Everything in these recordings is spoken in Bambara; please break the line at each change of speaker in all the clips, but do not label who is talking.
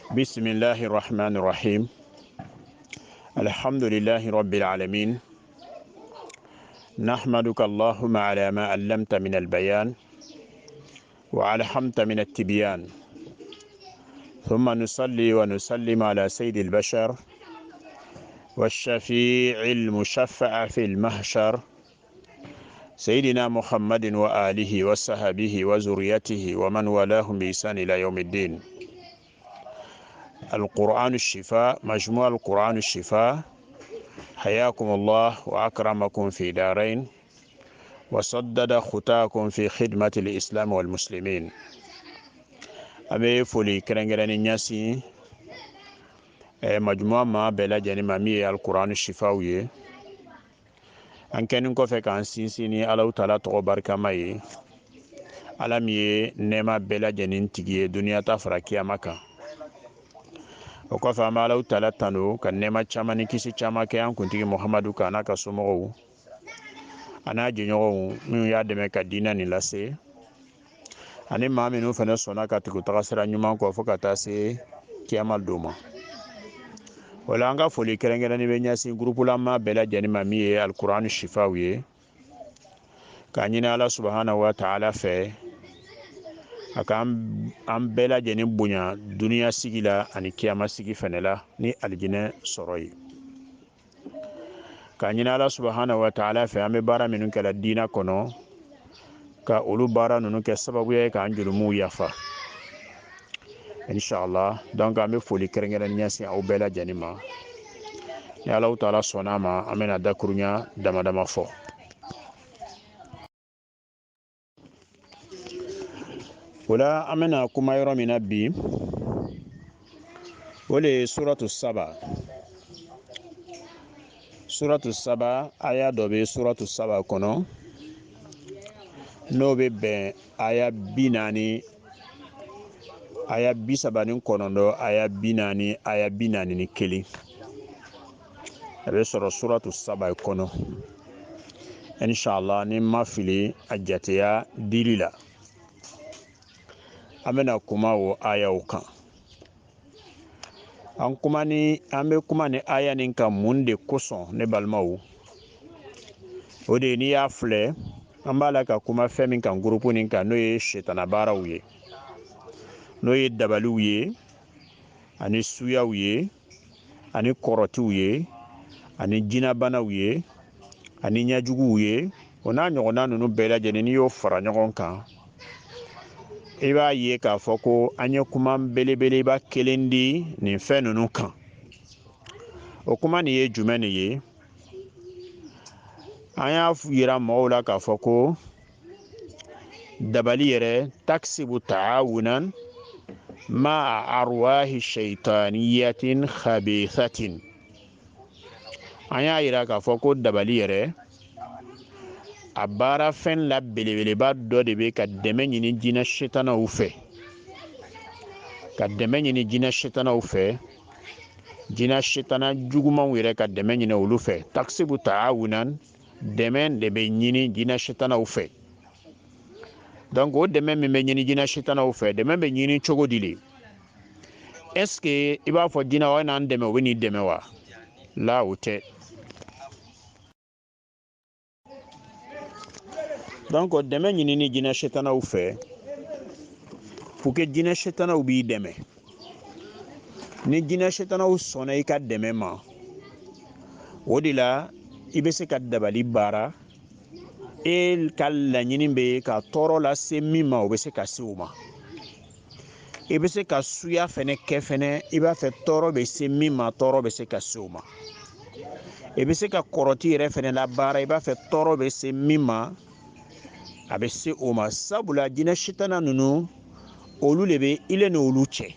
بسم الله الرحمن الرحيم. الحمد لله رب العالمين. نحمدك اللهم على ما علمت من البيان وعلمت من التبيان، ثم نصلي ونسلم على سيد البشر والشفيع المشفع في المحشر سيدنا محمد وآله وصحبه وذريته ومن والاهم بإحسان إلى يوم الدين. القرآن الشفاء، مجموع القرآن الشفاء، حياكم الله وأكرمكم في دارين وسدد خطاكم في خدمة الإسلام والمسلمين. أبي فولي كرنجراني نياسي مجموعة ما بلا جاني مامي القرآن الشفاوي أن كان نكوفي كان سينسيني على تعالى تغبر كماي alamiye nema bela jenin tigiye duniya ta fara kiyamaka. O kɔfɛ an bɛ Alahu Taala tanu ka nɛɛma caman ni kisi caman kɛ an kuntigi Muhamadu kan n'a ka somɔgɔw a n'a jɛɲɔgɔnw minnu y'a dɛmɛ ka diinɛ nin lase, ani maa minnu fana sɔnna ka tugu taga sira ɲuman kɔ fo ka taa se kiyama don ma. O la an ka foli kɛrɛnkɛrɛnnen bɛ ɲɛsin gurupulama bɛɛ lajɛlen ma min ye alikuranɛ sifaw ye, k'a ɲini Ala subahanahu wa taala fɛ a ka an bɛɛ lajɛlen bonya duniya sigi la ani kiyama sigi fɛnɛ la ni alijinɛ sɔrɔ ye. K'a ɲini Ala subahanahu wa taala fɛ an bɛ baara minnu kɛla diina kɔnɔ ka olu baara ninnu kɛ sababuya ye k'an jurumuw yafa inshallah. Donc an bɛ foli kɛrɛnkɛrɛnnen ɲɛsin aw bɛɛ lajɛlen ma. Ni Alahu Taala sɔnna ma an bɛna dakuruɲa dama dama fɔ. Ola an bɛna kuma yɔrɔ min na bi o de ye suratu saba. Suratu saba aya dɔ bɛ suratu saba kɔnɔ n'o bɛ bɛn aya 40, aya 39, aya 40, aya 41. A bɛ sɔrɔ suratu saba kɔnɔ inshallah ni ma fili a jateya dili la. An bɛna kuma o ayaw kan. An bɛ kuma ni aya nin kan mun de kosɔn ne balimaw? O de n'i y'a filɛ an b'a la ka kuma fɛn min kan gurupu nin kan n'o ye sitana baaraw ye, n'o ye dabaliw ye ani suyaw ye ani kɔrɔtiw ye ani jinabanaw ye ani ɲɛjuguw ye. O n'a ɲɔgɔnna ninnu bɛɛ lajɛlen n'i y'o fara ɲɔgɔn kan i b'a ye k'a fɔ ko an ye kuma belebeleba kelen di nin fɛn ninnu kan. O kuma nin ye jumɛn de ye? An y'a yira mɔgɔw la k'a fɔ ko dabali yɛrɛ taksibu taawunan ma arwahi shaitaniyatin khabithatin. An y'a yira k'a fɔ ko dabali yɛrɛ a baara fɛn la belebeleba dɔ de bɛ ka dɛmɛ ɲini jinɛ sitanaw fɛ, ka dɛmɛ ɲini jinɛ sitanaw fɛ, jinɛ sitana jugumanw yɛrɛ ka dɛmɛ ɲini olu fɛ. Taksibu taawunan, dɛmɛ de bɛ ɲini jinɛ sitanaw fɛ. Donc o dɛmɛ min bɛ ɲini jinɛ sitanaw fɛ, dɛmɛ bɛ ɲini cogo di le? Est-ce que i b'a fɔ jinɛ wa n'an dɛmɛ o bɛ n'i dɛmɛ wa? La o tɛ. Donc o dɛmɛ ɲini ni jinɛ sitanaw fɛ pour que jinɛ sitanaw b'i dɛmɛ. Ni jinɛ sitanaw sɔnna i ka dɛmɛ ma, o de la i bɛ se ka dabali baara. E ka laɲini bɛ ka tɔɔrɔ lase min ma o bɛ se ka se o ma. I bɛ se ka suya fɛnɛ kɛ fɛnɛ, i b'a fɛ tɔɔrɔ bɛ se min ma tɔɔrɔ bɛ se ka se o ma. I bɛ se ka kɔrɔti yɛrɛ fɛnɛ la baara, i b'a fɛ tɔɔrɔ bɛ se min ma a bɛ se o ma. Sabula jinɛ sitana ninnu olu de bɛ ile ni olu cɛ.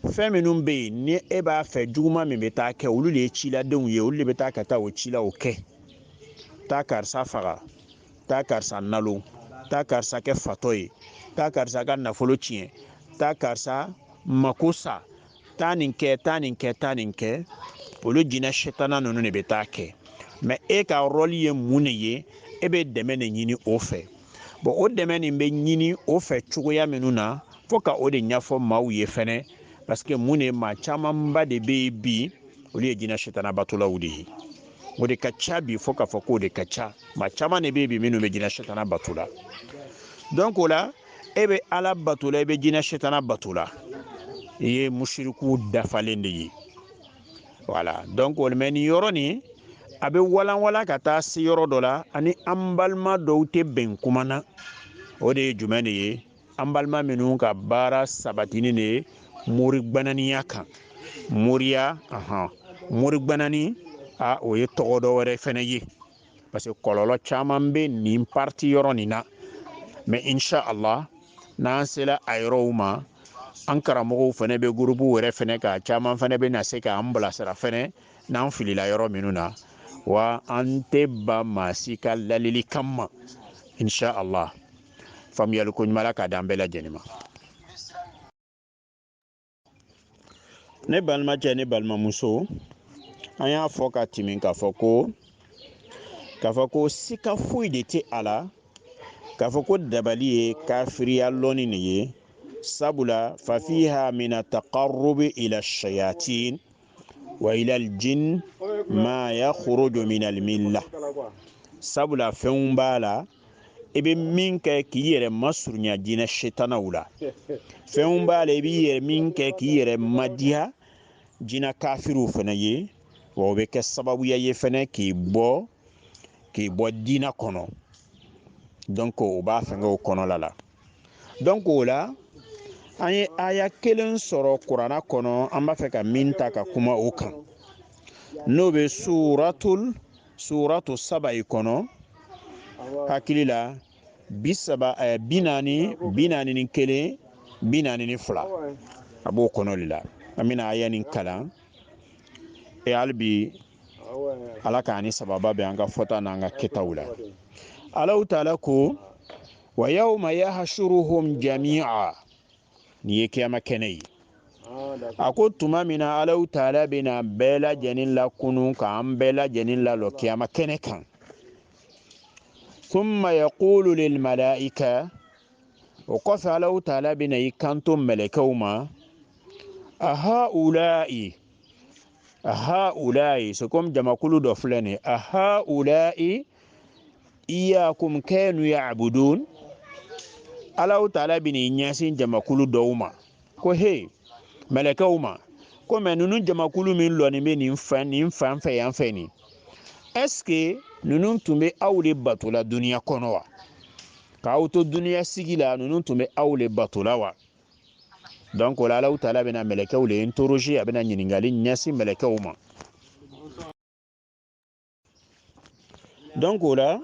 Fɛn minnu bɛ yen ni e b'a fɛ juguman min bɛ taa kɛ olu de ye ciladenw ye, olu de bɛ taa ka taa o cilaw kɛ. Taa karisa faga, taa karisa nalo, taa karisa kɛ fatɔ ye, taa karisa ka nafolo tiɲɛ, taa karisa mako sa, taa nin kɛ, taa nin kɛ, taa nin kɛ. Olu jinɛ sitana ninnu de bɛ taa kɛ. Mais e ka rôle ye mun de ye? E bɛ dɛmɛ de ɲini o fɛ. O dɛmɛ nin bɛ ɲini o fɛ cogoya minnu na fo ka o de ɲɛfɔ maaw ye fɛnɛ. parce que mun ne maa camanba de bɛ bi olu ye jinɛ sitana batolaw de ye o de ka ca bi fo k'a fɔ k'o de ka ca maa caman de bɛ bi minnu bɛ jinɛ sitana bato la donc o la e bɛ ala bato la e bɛ jinɛ sitana bato la i ye musiriku dafalen de ye voilà donc o mɛ nin yɔrɔ nin a bɛ walanwalan ka taa se yɔrɔ dɔ la ani an balima dɔw tɛ bɛn kuma na o de ye jumɛn de ye an balima minnu ka baara sabatini de ye morigbananiya kan moriya morigbanani o ye tɔgɔ dɔ wɛrɛ fɛnɛ ye parce que kɔlɔlɔ caman bɛ nin parti yɔrɔ nin na mais inshallah n'an sera a yɔrɔw ma an karamɔgɔw fɛnɛ bɛ gurupu wɛrɛ fɛnɛ ka caman fɛnɛ bɛ na se k'an bilasira fɛnɛ n'an filila yɔrɔ minnu na wa an tɛ ba maa si ka lalili kama inshallah faamuyali ko ɲuman k'a d'an bɛɛ lajɛlen ma ne balimacɛ ne balimamuso an y'a fɔ ka tɛmɛ k'a fɔ ko sika foyi de tɛ a la k'a fɔ ko dabali ye kafiriya lɔnni de ye sabula fafiha mina taqarrubi ila shayatin wa ila aljin ma yakhruju min almilla sabula fɛnw b'a la i bɛ min kɛ k'i yɛrɛ masurunya jinɛ sitanaw la fɛnw b'a la i b'i yɛrɛ min kɛ k'i yɛrɛ madiya jinɛ kafiriw fana ye wa o bɛ kɛ sababuya ye fana k'i bɔ diinɛ kɔnɔ donc o b'a fɛngɛ o kɔnɔla la donc o la an ye aya kelen sɔrɔ kuranna kɔnɔ an b'a fɛ ka min ta ka kuma o kan n'o bɛ suratu saba i kɔnɔ hakili la 41 42 a b'o kɔnɔ de la an bɛna aya nin kalan hali bi ala k'an ni sababa bɛ an ka fɔta n'an ka kɛtaw la Allahu ta'ala ko wa yawma yahshuruhum jami'a ni ye kiyama kɛnɛ ye a ko tuma min na Allahu ta'ala bɛna bɛɛ lajɛlen lakunu k'an bɛɛ lajɛlen lalɔ kiyama kɛnɛ kan thumma yaqulu lil malaika o kɔfɛ Allahu ta'ala bɛna i kanto mɛlɛkɛw ma ahaula'i c'est comme jamakulu dɔ filɛ nin ahaula'i iyakum kanu ya'budun Allahu ta'ala bɛna ɲɛsin jamakulu dɔw ma ko he mɛlɛkɛw ma ko mɛ ninnu jamakulu min lɔni bɛ nin fan fɛ yan fɛ nin est-ce que ninnu tun bɛ aw de bato la duniya kɔnɔ wa k'aw to duniya sigi la ninnu tun bɛ aw de bato la wa donc o la Allahu ta'ala bɛna mɛlɛkɛw de interroger a bɛna ɲininkali ɲɛsin mɛlɛkɛw ma donc o la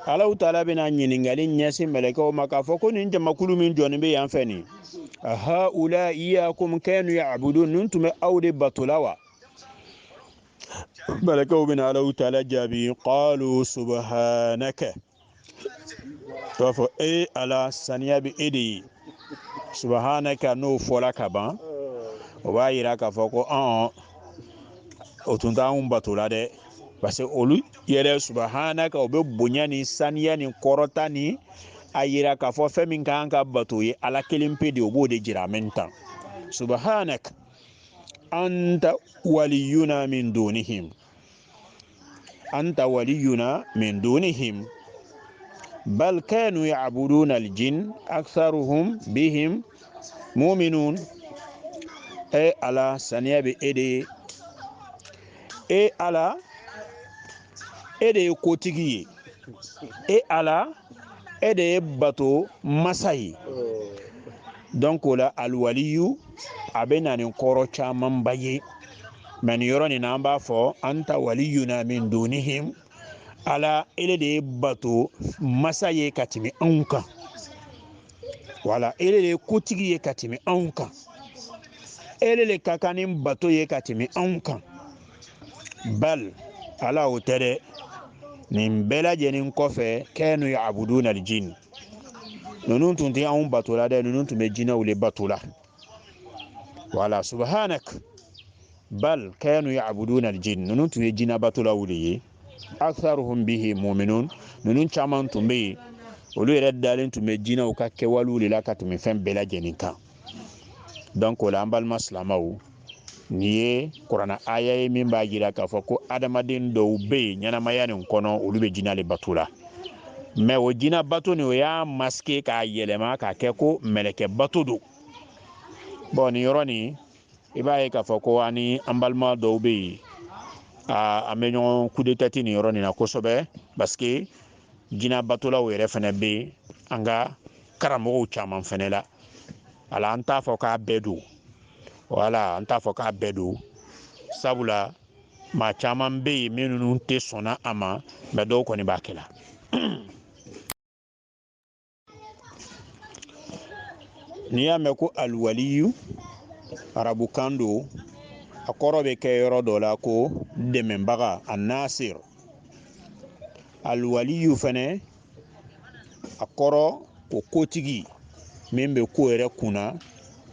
Allahu ta'ala bɛna ɲininkali ɲɛsin mɛlɛkɛw ma k'a fɔ ko nin jamakulu min jɔnnen bɛ yan fɛ nin haula iyakum kanu ya'budun ninnu tun bɛ aw de bato la wa mɛlɛkɛw bɛna Allahu ta'ala jaabi qalu subhanaka to fɔ ala saniya bɛ e de ye subhanaka n'o fɔra ka ban o b'a yira k'a fɔ ko o tun t'anw bato la dɛ parce que olu yɛrɛ subhanaka o bɛ bonya ni saniya ni kɔrɔta ni a yira k'a fɔ fɛn min kan ka bato ye ala kelen pe de o b'o de jira en même temps subhanaka anta waliyuna min dunihim bal kanu ya'buduna aljin aktharuhum bihim mu'minun ala saniya bɛ e de ye ala e de ye kotigi ye ala e de ye bato masa ye donc o la alwaliyu a bɛ na nin kɔrɔ camanba ye mais nin yɔrɔ nin na an b'a fɔ anta waliyuna min dunihim ala ele de ye bato masa ye ka tɛmɛ anw kan wala ele de ye kotigi ye ka tɛmɛ anw kan ele de ka kan ni bato ye ka tɛmɛ anw kan bal ala o tɛ dɛ nin bɛɛ lajɛlen kɔfɛ kanu ya'buduna aljin ninnu tun tɛ anw bato la dɛ ninnu tun bɛ jinɛw de bato la wala subhanak bal kanu ya'buduna aljin ninnu tun ye jinɛ bato la de ye aktharuhum bihi mu'minun ninnu caman tun bɛ yen olu yɛrɛ dalen tun bɛ jinɛw ka kɛwalew de la ka tɛmɛ fɛn bɛɛ lajɛlen kan donc o la an balima silamɛw ni ye kuranna aya ye min b'a jira k'a fɔ ko adamaden dɔw bɛ yen ɲɛnamaya nin kɔnɔ olu bɛ jinɛ le bato la mais o jinɛ bato ni o y'a masqué k'a yɛlɛma k'a kɛ ko mɛlɛkɛ bato don bon nin yɔrɔ nin i b'a ye k'a fɔ ko ani an balima dɔw bɛ yen an bɛ ɲɔgɔn coup de tête nin yɔrɔ nin na kosɛbɛ parce que jinɛ batolaw yɛrɛ fana bɛ an ka karamɔgɔw caman fana la ala an t'a fɔ k'a bɛɛ don wala an t'a fɔ k'a bɛɛ don sabula maa caman bɛ yen minnu tɛ sɔnna a ma mais dɔw kɔni b'a kɛ la n'i y'a mɛn ko aliwaliyu arabukan don a kɔrɔ bɛ kɛ yɔrɔ dɔ la ko dɛmɛbaga a nasir aliwaliyu fɛnɛ a kɔrɔ ko kotigi min bɛ ko yɛrɛ kunna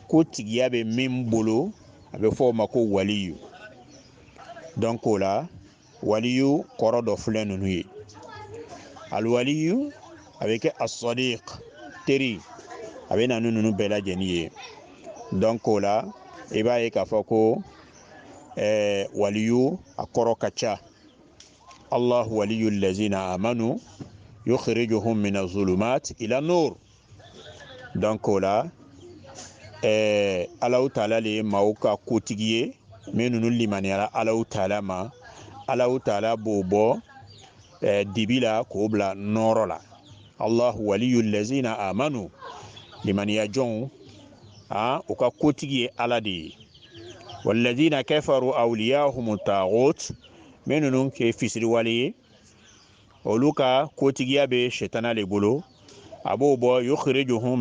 ko tigiya bɛ min bolo a bɛ fɔ o ma ko waliyu donc o la waliyu kɔrɔ dɔ filɛ ninnu ye aliwaliyu a bɛ kɛ as-sadiq teri a bɛ na ni ninnu bɛɛ lajɛlen ye donc o la i b'a ye k'a fɔ ko waliyu a kɔrɔ ka ca Allahu waliyu lazina amanu yukhrijuhum min az-zulumat ila nur donc o la Alahu taala le ye maaw ka kotigi ye min ninnu limaniyara Alahu taala ma Alahu taala b'o bɔ dibi la k'o bila nɔɔrɔ la Allahu waliyu lazina amanu limaniya jɔnw u ka kotigi ye Ala de ye walladina kafaru awliyahum taghut min ninnu kɛ fisiriwale ye olu ka kotigiya bɛ shetana le bolo a b'o bɔ yukhrijuhum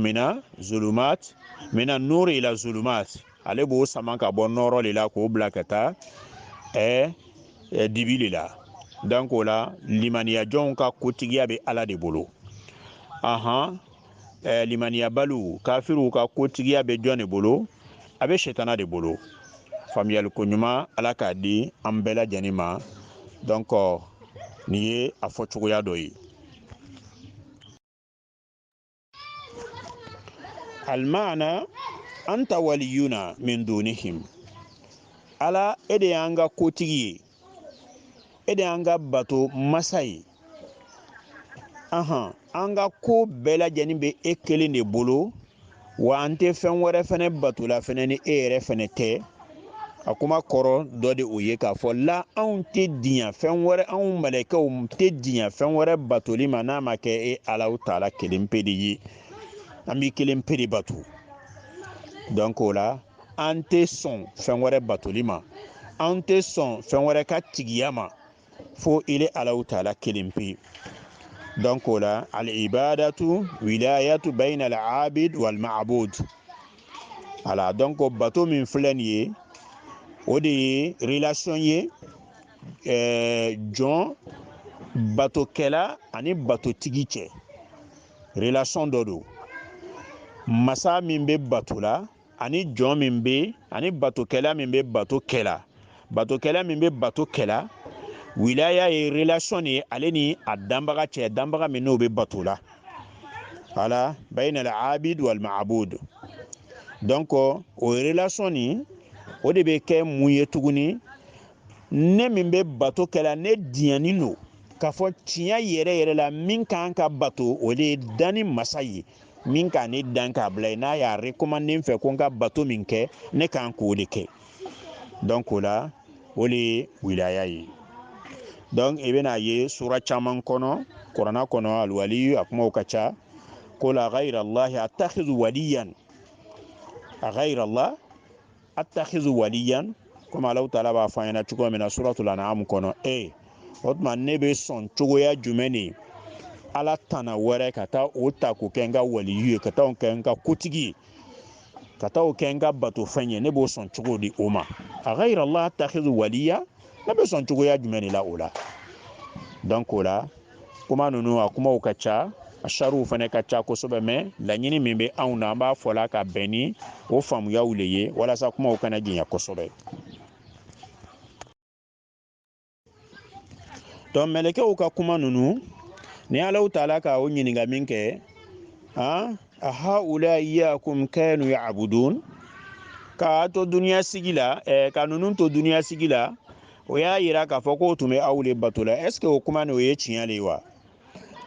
mina nuri ila zulumat ale b'o sama ka bɔ nɔɔrɔ le la k'o bila ka taa dibi le la donc o la limaniya jɔnw ka kotigiya bɛ Ala de bolo limaniya balu kafiru ka kotigiya bɛ jɔn de bolo a bɛ shetana de bolo faamuyali ko ɲuman Ala k'a di an bɛɛ lajɛlen ma donc nin ye a fɔ cogoya dɔ ye almana anta waliyuna min dunihim Ala e de y'an ka kotigi ye e de y'an ka bato masa ye an ka ko bɛɛ lajɛlen bɛ e kelen de bolo wa an tɛ fɛn wɛrɛ fɛnɛ bato la fɛnɛ ni e yɛrɛ fɛnɛ tɛ a kuma kɔrɔ dɔ de o ye k'a fɔ la anw tɛ diɲɛ fɛn wɛrɛ anw mɛlɛkɛw tɛ diɲɛ fɛn wɛrɛ batoli ma n'a ma kɛ e Alahu taala kelen pe de ye an b'i kelen pe de bato donc o la an tɛ sɔn fɛn wɛrɛ batoli ma an tɛ sɔn fɛn wɛrɛ ka tigiya ma fo ile Alahu taala kelen pe donc o la al-ibadatu wilayatu bayna al-abid wal-ma'bud ala donc bato min filɛ nin ye o de ye relation ye jɔn batokɛla ani batotigi cɛ relation dɔ don masa min bɛ bato la ani jɔn min bɛ ani batokɛla min bɛ bato kɛla batokɛla min bɛ bato kɛla wilaya ye relation ye ale ni a danbaga cɛ danbaga min n'o bɛ bato la ala bayna al-abid wal-ma'bud donc o relation ni o de bɛ kɛ mun ye tuguni ne min bɛ bato kɛla ne diɲɛni don k'a fɔ tiɲɛ yɛrɛ yɛrɛ la min kan ka bato o de ye danni masa ye min ka ne dan k'a bila ye n'a y'a recommandé n fɛ ko n ka bato min kɛ ne kan k'o de kɛ donc o la o de ye wilaya ye donc i bɛna ye sura caman kɔnɔ kuranna kɔnɔ alwaliyu a kumaw ka ca ko la ghayra allahi attakhidhu waliyan a ghayra allah attakhidhu waliyan comme Alahu taala b'a fɔ an ɲɛna cogo min na suratul an'am kɔnɔ o tuma ne bɛ sɔn cogoya jumɛn de Ala tana wɛrɛ ka taa o ta k'o kɛ n ka waliyu ye ka taa o kɛ n ka kotigi ye ka taa o kɛ n ka bato fɛn ye ne b'o sɔn cogo di o ma a ghayra allah attakhidhu waliya ne bɛ sɔn cogoya jumɛn de la o la donc o la kuma ninnu a kumaw ka ca a sariw fana ka ca kosɛbɛ mais laɲini min bɛ anw na an b'a fɔ la ka bɛn ni o faamuyaw le ye walasa kumaw kana janya kosɛbɛ donc mɛlɛkɛw ka kuma ninnu ni Alahu taala ka o ɲininka min kɛ a haula iyyakum kanu ya'budun ka to duniya sigila ka nunun to duniya sigila o y'a yira k'a fɔ k'o tun bɛ aw le bato la est ce que o kuma nin o ye tiɲɛ de wa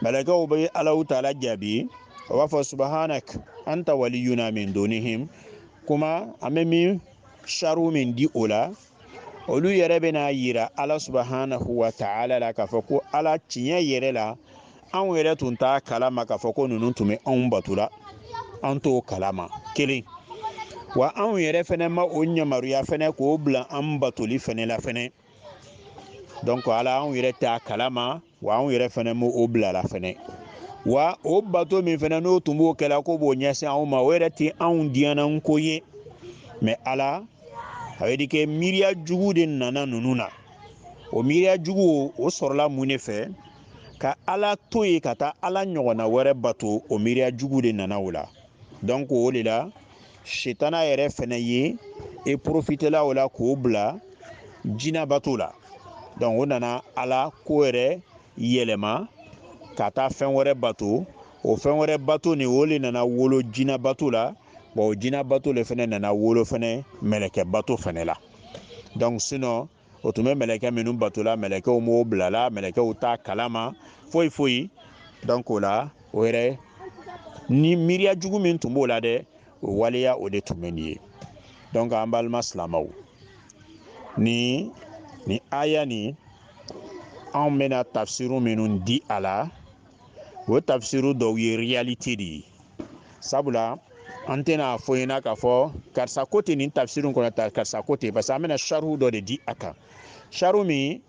malakaw bɛ Alahu taala jaabi o b'a fɔ subhanak anta waliyuna min dunihim kuma an bɛ min sariw min di o la olu yɛrɛ bɛna yira Ala subhanahu wa taala la k'a fɔ ko Ala tiɲɛ yɛrɛ la anw yɛrɛ tun t'a kalama k'a fɔ ko ninnu tun bɛ anw bato la an t'o kalama kelen wa anw yɛrɛ fɛnɛ ma o ɲamaruya fɛnɛ k'o bila an batoli fɛnɛ la fɛnɛ donc ala anw yɛrɛ t'a kalama wa anw yɛrɛ fɛnɛ ma o bila la fɛnɛ wa o bato min fɛnɛ n'o tun b'o kɛla ko b'o ɲɛsin anw ma o yɛrɛ tɛ anw diyanan ko ye mais ala a bɛ di kɛ miiriya jugu de nana ninnu na o miiriya jugu o sɔrɔla mun de fɛ ka ala to ye ka taa ala ɲɔgɔnna wɛrɛ bato o miiriya jugu de nana o la donc o de la sitana yɛrɛ fɛnɛ ye e profitela o la k'o bila jinɛ bato la donc o nana ala ko yɛrɛ yɛlɛma ka taa fɛn wɛrɛ bato o fɛn wɛrɛ bato ni o le nana wolo jinɛ bato la bon o jinɛ bato le fɛnɛ nana wolo fɛnɛ mɛlɛkɛ bato fɛnɛ la donc sinon o tun bɛ mɛlɛkɛ minnu bato la mɛlɛkɛw m'o bila la mɛlɛkɛw t'a kalama foyi foyi donc o la o yɛrɛ ni miiriya jugu min tun b'o la dɛ o waleya o de tun bɛ nin ye donc an balima silamɛw ni aya ni anw bɛna tafsiru minnu di a la o tafsiru dɔw ye realite de ye sabula an tɛna fɔ ɲɛna k'a fɔ karisa ko tɛ nin tafsiru kɔnɔ ta karisa ko tɛ parce que an bɛna sarihu dɔ de di a kan sarihu min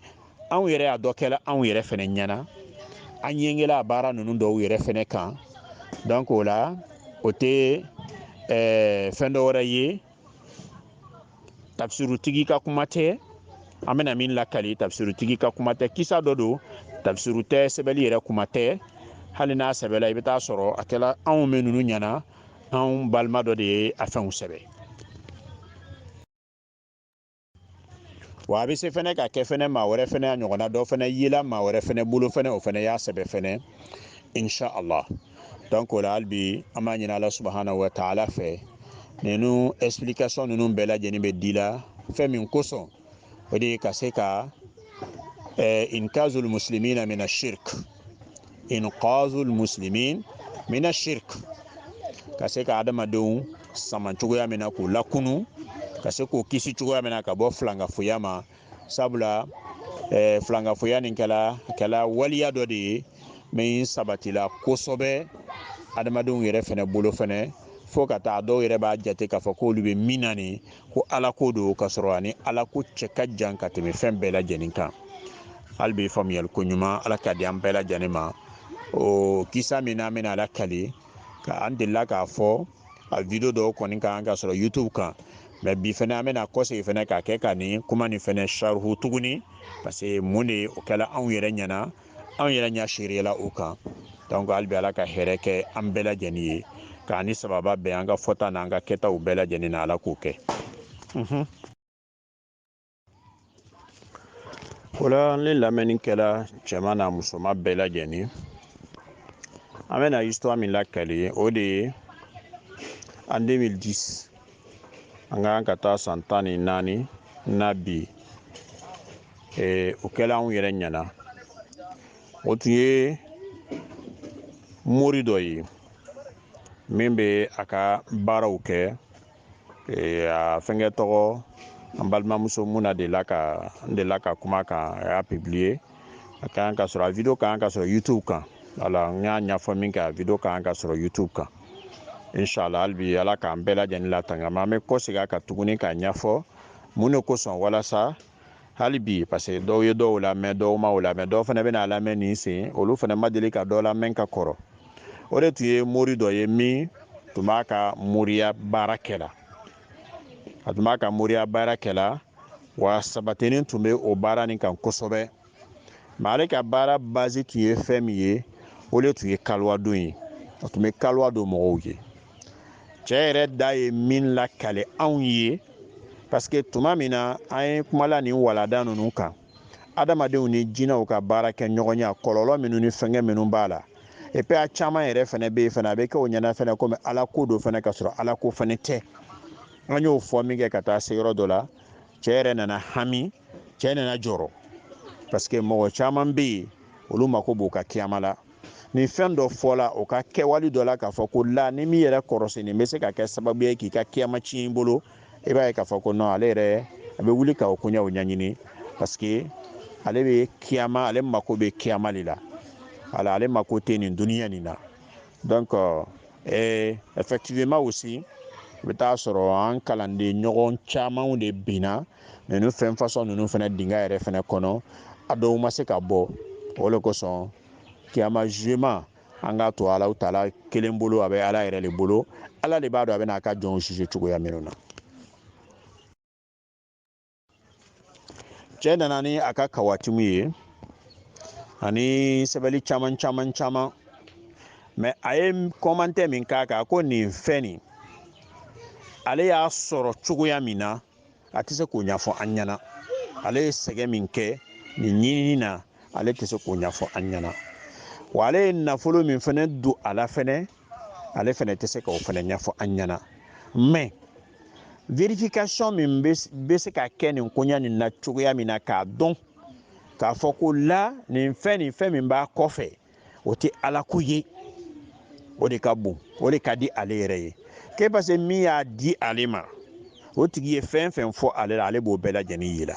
anw yɛrɛ y'a dɔ kɛla anw yɛrɛ fɛnɛ ɲɛna an ɲɛngɛla a baara ninnu dɔw yɛrɛ fɛnɛ kan donc o la o tɛ fɛn dɔ wɛrɛ ye tafsirutigi ka kuma tɛ an bɛna min lakali tafsirutigi ka kuma tɛ kisa dɔ don tafsiru tɛ sɛbɛnni yɛrɛ kuma tɛ hali n'a sɛbɛla i bɛ taa sɔrɔ a kɛla anw bɛ ninnu ɲɛna anw balima dɔ de ye a fɛnw sɛbɛ wa a bɛ se fɛnɛ ka kɛ fɛnɛ maa wɛrɛ fɛnɛ a ɲɔgɔnna dɔ fɛnɛ yela maa wɛrɛ fɛnɛ bolo fɛnɛ o fɛnɛ y'a sɛbɛ fɛnɛ inshallah donc o la hali bi an b'a ɲini ala subhanahu wa ta'ala fɛ ninnu explication ninnu bɛɛ lajɛlen bɛ di la fɛn min kosɔn o de ye ka se ka inkazul muslimina mina shirk inqazul muslimin mina shirk ka se ka adamadenw sama cogoya min na k'u lakunu ka se k'o kisi cogoya min na ka bɔ filangafoya ma sabula filangafoya nin kɛla waliya dɔ de ye min sabatila kosɛbɛ adamadenw yɛrɛ fɛnɛ bolo fɛnɛ fo ka taa dɔw yɛrɛ b'a jate k'a fɔ k'olu bɛ min na nin ko ala ko don ka sɔrɔ ani ala ko cɛ ka jan ka tɛmɛ fɛn bɛɛ lajɛlen kan hali bi faamuyali ko ɲuman ala ka di an bɛɛ lajɛlen ma o kisa min n'an bɛna ala kali ka an delila k'a fɔ a video dɔw kɔni kan ka sɔrɔ YouTube kan mais bi fɛnɛ an bɛna kɔsegin fɛnɛ k'a kɛ ka nin kuma nin fɛnɛ sarihu tuguni parce que mun de o kɛla anw yɛrɛ ɲɛna anw yɛrɛ ɲɛ seerela o kan donc hali bi ala ka hɛrɛ kɛ an bɛɛ lajɛlen ye k'a ni sababa bɛn an ka fɔta n'an ka kɛtaw bɛɛ lajɛlen na ala k'o kɛ o la ne lamɛnni kɛla cɛman n'a musoman bɛɛ lajɛlen an bɛna histoire min lakali o de ye en 2010 an kan ka taa san 14 na bi o kɛla anw yɛrɛ ɲɛna o tun ye mori dɔ ye min bɛ a ka baaraw kɛ a fɛnkɛ tɔgɔ an balimamuso Muna delila ka kuma kan a y'a publier a kan ka sɔrɔ a video kan ka sɔrɔ YouTube kan ala n y'a ɲɛfɔ min kɛ a video kan ka sɔrɔ YouTube kan inshallah hali bi ala k'an bɛɛ lajɛlen latanga an bɛ kɔsegin a kan tuguni k'a ɲɛfɔ mun de kosɔn walasa hali bi parce que dɔw ye dɔw lamɛn dɔw ma o lamɛn dɔw fana bɛna lamɛn nin sen olu fana ma deli ka dɔ lamɛn ka kɔrɔ o de tun ye mori dɔ ye min tun b'a ka moriya baara kɛla a tun b'a ka moriya baara kɛla wa sabatinin tun bɛ o baara nin kan kosɛbɛ mais ale ka baara base tun ye fɛn min ye o de tun ye kaliwadon ye a tun bɛ kaliwa don mɔgɔw ye cɛ yɛrɛ da ye min lakale anw ye parce que tuma min na an ye kumala nin walada ninnu kan adamadenw ni jinɛw ka baara kɛ ɲɔgɔn ye kɔlɔlɔ minnu ni fɛngɛ minnu b'a la et puis a caman yɛrɛ fana bɛ yen fana a bɛ kɛ o ɲɛna fana komi ala ko don fana ka sɔrɔ ala ko fana tɛ an y'o fɔ min kɛ ka taa se yɔrɔ dɔ la cɛ yɛrɛ nana hami cɛ nana jɔrɔ parce que mɔgɔ caman bɛ yen olu mako b'u ka kiyama la ni fɛn dɔ fɔla o ka kɛwale dɔ la k'a fɔ ko la ni min yɛrɛ kɔrɔsi nin bɛ se ka kɛ sababu ye k'i ka kiyama tiɲɛ i bolo i b'a ye k'a fɔ ko non ale yɛrɛ a bɛ wuli ka o koɲɛw ɲɛɲini parce que ale bɛ kiyama ale mako bɛ kiyama de la ale mako tɛ nin duniya nin na donc effectivement aussi i bɛ taa sɔrɔ an kalanden ɲɔgɔn camanw de binna ninnu fɛn fasɔn ninnu fana dingɛ yɛrɛ fana kɔnɔ a dɔw ma se ka bɔ o de kosɔn kiyama jugement an k'a to Alahu Taala kelen bolo a bɛ Ala yɛrɛ de bolo Ala de b'a dɔn a bɛ n'a ka jɔnw juger cogoya minnu na cɛ nana ni a ka kawatimu ye ani sɛbɛnni caman mais a ye commentaire min k'a kan ko nin fɛn nin ale y'a sɔrɔ cogoya min na a tɛ se k'o ɲɛfɔ an ɲɛna ale ye sɛgɛn min kɛ nin ɲinini na ale tɛ se k'o ɲɛfɔ an ɲɛna wa ale ye nafolo min fana don a la fɛnɛ ale fɛnɛ tɛ se k'o fɛnɛ ɲɛfɔ an ɲɛna mais vérification min bɛ se ka kɛ nin koɲa nin na cogoya min na k'a dɔn k'a fɔ ko la nin fɛn min b'a kɔfɛ o tɛ Ala ko ye o de ka bon o de ka di ale yɛrɛ ye k'e parce que min y'a di ale ma o tigi ye fɛn fɔ ale la ale b'o bɛɛ lajɛlen yira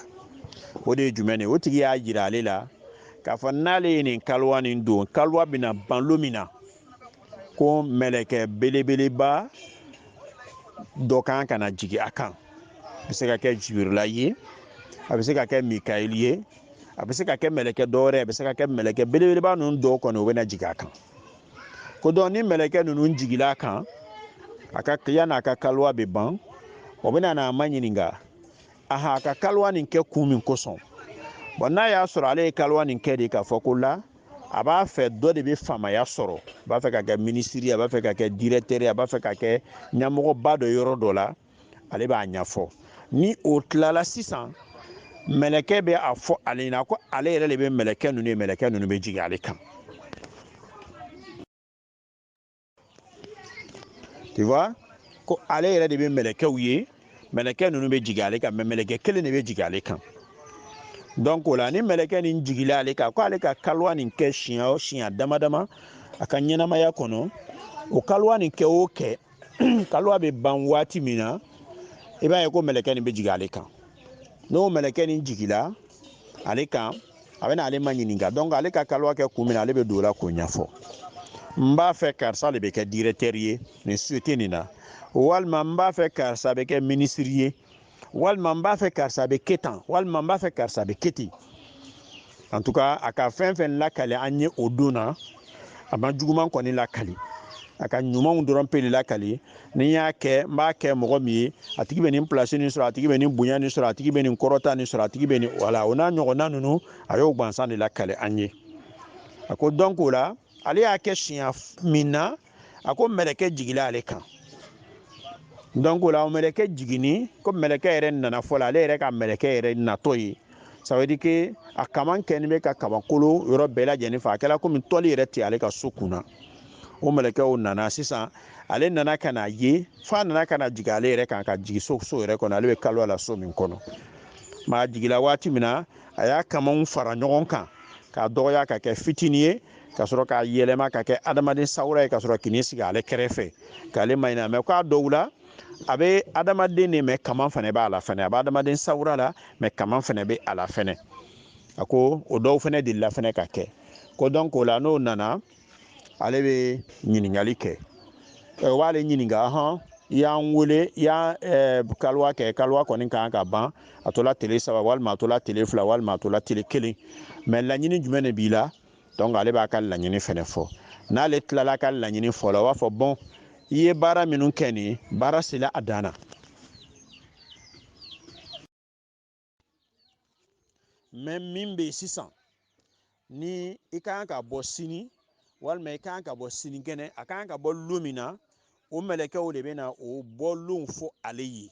o de ye jumɛn ye o tigi y'a jira ale la k'a fɔ n'ale ye nin kaliwa nin don kaliwa bɛna ban don min na ko mɛlɛkɛ belebeleba dɔ kan ka na jigin a kan a bɛ se ka kɛ Jibirila ye a bɛ se ka kɛ Mikayili ye a bɛ se ka kɛ mɛlɛkɛ dɔwɛrɛ a bɛ se ka kɛ mɛlɛkɛ belebeleba ninnu dɔw kɔni o bɛna jigin a kan ko donc ni mɛlɛkɛ ninnu jigila a kan yan'a ka kaliwa bɛ ban o bɛna n'a ma ɲininka a ka kaliwa nin kɛ kun min kosɔn bon n'a y'a sɔrɔ ale ye kaliwa nin kɛ de k'a fɔ ko la a b'a fɛ dɔ de bɛ faamaya sɔrɔ a b'a fɛ ka kɛ minisiri a b'a fɛ ka kɛ directeur a b'a fɛ ka kɛ ɲɛmɔgɔba dɔ yɔrɔ dɔ la ale b'a ɲɛfɔ ni o tilala sisan mɛlɛkɛ bɛ a fɔ ale ɲɛna ko ale yɛrɛ de bɛ mɛlɛkɛ ninnu bɛ jigin ale kan tu vois ko ale yɛrɛ de bɛ mɛlɛkɛw ye mɛlɛkɛ ninnu bɛ jigin ale kan mais mɛlɛkɛ kelen de bɛ jigin ale kan donc o la ni mɛlɛkɛ nin jigila ale kan ko ale ka kaliwa nin kɛ siɲɛ dama dama a ka ɲɛnamaya kɔnɔ o kaliwa nin kɛ o kɛ kaliwa bɛ ban waati min na i b'a ye ko mɛlɛkɛ nin bɛ jigin ale kan n'o mɛlɛkɛ nin jigila ale kan a bɛ na ale ma ɲininka donc ale ka kaliwa kɛ kun min na ale bɛ don o la k'o ɲɛfɔ n b'a fɛ karisa de bɛ kɛ directeur ye nin société nin na walima n b'a fɛ karisa bɛ kɛ minisiri ye walima n b'a fɛ karisa bɛ kɛ tan walima n b'a fɛ karisa bɛ kɛ ten en tout cas a ka fɛn fɛn lakali an ye o don na a ma juguman kɔni lakali a ka ɲumanw dɔrɔn pe de lakali ni n y'a kɛ n b'a kɛ mɔgɔ min ye a tigi bɛ nin place nin sɔrɔ a tigi bɛ nin bonya nin sɔrɔ a tigi bɛ nin kɔrɔta nin sɔrɔ a tigi bɛ nin wala o n'a ɲɔgɔnna ninnu a y'o gansan de lakali an ye a ko donc o la ale y'a kɛ siɲɛ min na a ko mɛlɛkɛ jigila ale kan donc o la o mɛlɛkɛ jiginni ko mɛlɛkɛ yɛrɛ nana fɔ la ale yɛrɛ ka mɛlɛkɛ yɛrɛ natɔ ye ça veut dire que a kaman kɛni bɛ ka kabakolo yɔrɔ bɛɛ lajɛlen fɛ a kɛra komi tɔli yɛrɛ tɛ ale ka so kunna o mɛlɛkɛw nana sisan ale nana ka n'a ye f'a nana ka na jigin ale yɛrɛ kan ka jigin so yɛrɛ kɔnɔ ale bɛ kaliwa la so min kɔnɔ maa jigila waati min na a y'a kamanw fara ɲɔgɔn kan k'a dɔgɔya ka kɛ fitinin ye ka sɔrɔ k'a yɛlɛma ka kɛ adamaden sawura ye ka sɔrɔ k'i sigi ale kɛrɛfɛ k'ale ma ɲinɛ mɛ k'a dɔw la a bɛ adamaden de mɛ kaman fana b'a la fɛnɛ a bɛ adamaden sawura la mɛ kaman fana bɛ a la fɛnɛ a ko o dɔw fɛnɛ delila fɛnɛ ka kɛ ko donc o la n'o nana ale bɛ ɲininkali kɛ o b'ale ɲininka hɔn i y'an wele i y'an kaliwa kɛ kaliwa kɔni kan ka ban a tola tile 3 walima a tola tile 2 walima a tola tile 1 mais laɲini jumɛn de b'i la donc ale b'a ka laɲini fɛnɛ fɔ n'ale tilala ka laɲini fɔ la o b'a fɔ bon i ye baara minnu kɛ nin baara sela a dan na mais min bɛ yen sisan ni i kan ka bɔ sini walima i kan ka bɔ sinikɛnɛ a kan ka bɔ lon min na o mɛlɛkɛw de bɛ na o bɔlon fɔ ale ye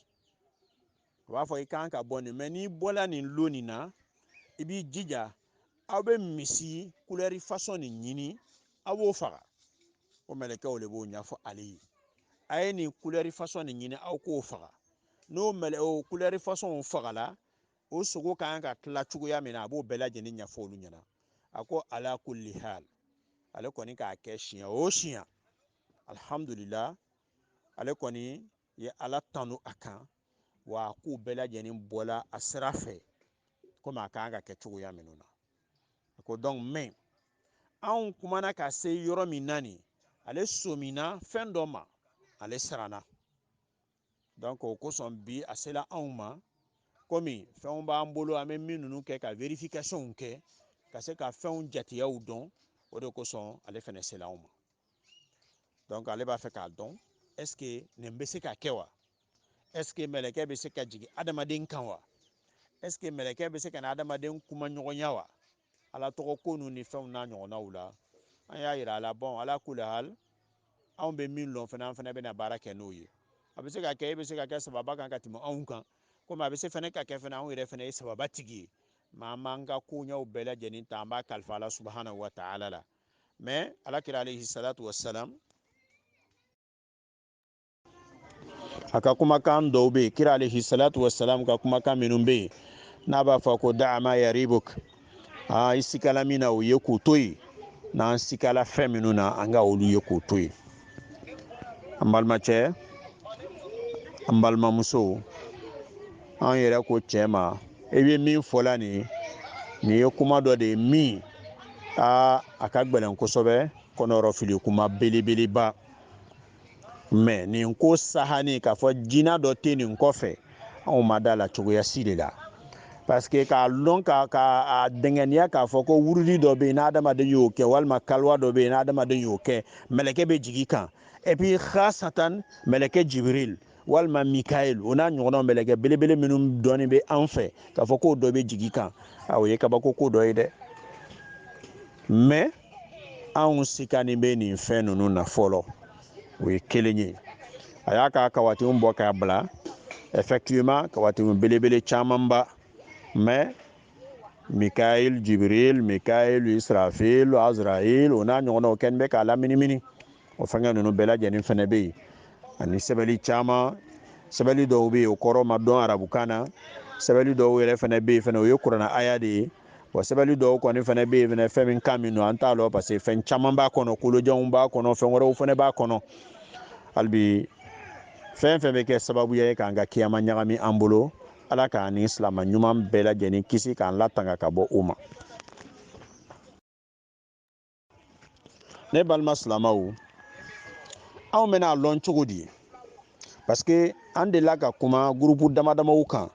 o b'a fɔ i kan ka bɔ nin mais n'i bɔla nin lon nin na i b'i jija aw bɛ misi couleur façon nin ɲini aw b'o faga o mɛlɛkɛw de b'o ɲɛfɔ ale ye a ye nin couleur façon nin ɲini aw k'o faga n'o mɛlɛ o couleur façon fagala o sogo kan ka tila cogoya min na a b'o bɛɛ lajɛlen ɲɛfɔ olu ɲɛna a ko ala kulli hal ale kɔni k'a kɛ siɲɛ o siɲɛ alhamdulillah ale kɔni ye ala tanu a kan wa a k'u bɛɛ lajɛlen bɔla a sira fɛ komi a kan ka kɛ cogoya minnu na a ko donc mais anw kumana ka se yɔrɔ min na nin ale somina fɛn dɔ ma ale siranna donc o kosɔn bi a sela anw ma komi fɛnw b'an bolo an bɛ min ninnu kɛ ka vérification kɛ ka se ka fɛnw jateyaw dɔn o de kosɔn ale fɛnɛ sela anw ma donc ale b'a fɛ k'a dɔn est ce que nin bɛ se ka kɛ wa est ce que mɛlɛkɛ bɛ se ka jigin adamaden kan wa est ce que mɛlɛkɛ bɛ se ka na adamaden kuma ɲɔgɔnya wa ala tɔgɔ ko ninnu ni fɛnw n'a ɲɔgɔnnaw la an y'a yira a la bon ala kulli hal anw bɛ min lɔn fana an fana bɛna baara kɛ n'o ye a bɛ se ka kɛ e bɛ se ka kɛ sababa kan ka tɛmɛ anw kan komi a bɛ se fana ka kɛ fana anw yɛrɛ fana ye sababa tigi ye mais an b'an ka koɲɛw bɛɛ lajɛlen ta an b'a kalifa ala subhanahu wa ta'ala la mais alakira alayhi salatu wassalam a ka kumakan dɔw bɛ yen kira alayhi salatu wassalam ka kumakan minnu bɛ yen n'a b'a fɔ ko da'ama yaribuk i sikala min na o ye k'o to yen n'an sikala fɛn minnu na an ka olu ye k'o to yen an balimacɛ an balimamuso an yɛrɛ ko cɛ ma i bɛ min fɔla nin ye kuma dɔ de ye min a ka gɛlɛn kosɛbɛ kɔnɔrɔfili kuma belebeleba mais nin ko sahani k'a fɔ jina dɔ tɛ nin kɔfɛ anw ma da la cogoya si de la parce que k'a lɔn k'a dɛngɛniya k'a fɔ ko wurudi dɔ bɛ yen n'adamaden y'o kɛ walima kaliwa dɔ bɛ yen n'adamaden y'o kɛ mɛlɛkɛ bɛ jigin kan et puis khasatan mɛlɛkɛ jibril walima mikael o n'a ɲɔgɔnnaw mɛlɛkɛ belebele minnu dɔɔnin bɛ an fɛ k'a fɔ k'o dɔ bɛ jigin kan o ye kabako ko dɔ ye dɛ mais anw sikanin bɛ nin fɛn ninnu na fɔlɔ o ye kelen ye a y'a ka kawatenw bɔ k'a bila effectivement kawatenw belebele camanba mais mikael jibril mikael israfil azrail o n'a ɲɔgɔnnaw kɛlen bɛ k'a laminimini o fɛngɛ ninnu bɛɛ lajɛlen fɛnɛ bɛ yen ani sɛbɛnni caman sɛbɛnni dɔw bɛ yen o kɔrɔ ma dɔn arabukan na sɛbɛnni dɔw yɛrɛ fɛnɛ bɛ yen fɛnɛ o ye kuranna aya de ye wa sɛbɛnni dɔw kɔni fɛnɛ bɛ yen fɛnɛ fɛn min kan min don an t'a lɔ parce que fɛn caman b'a kɔnɔ kolojanw b'a kɔnɔ fɛn wɛrɛw fɛnɛ b'a kɔnɔ hali bi fɛn fɛn bɛ kɛ sababuya ye k'an ka kiyama ɲagami an bolo ala k'an ni silama ɲuman bɛɛ lajɛlen kisi k'an latanga ka bɔ o ma ne balima silamaw anw bɛna lɔn cogo di parce que an delila ka kuma gurupu damadamaw kan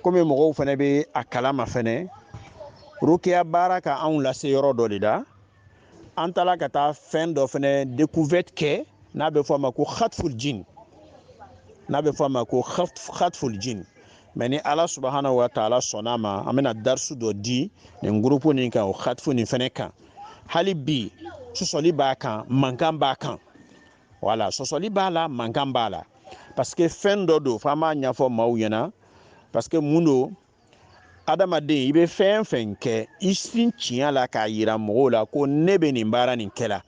komi mɔgɔw fɛnɛ bɛ a kalama fɛnɛ rukiya baara ka anw lase yɔrɔ dɔ de la an taara ka taa fɛn dɔ fɛnɛ découverte kɛ n'a bɛ fɔ a ma ko khatful jin n'a bɛ fɔ a ma ko khatful jin mais ni ala subhanahu wa ta'ala sɔnna ma an bɛna darisu dɔ di nin gurupu nin kan o khatfu nin fɛnɛ kan hali bi sɔsɔli b'a kan mankan b'a kan wala sɔsɔli b'a la mankan b'a la parce que fɛn dɔ don f'an b'a ɲɛfɔ maaw ɲɛna parce que mun don adamaden i bɛ fɛn fɛn kɛ i sin tiɲɛ la k'a yira mɔgɔw la ko ne bɛ nin baara nin kɛ la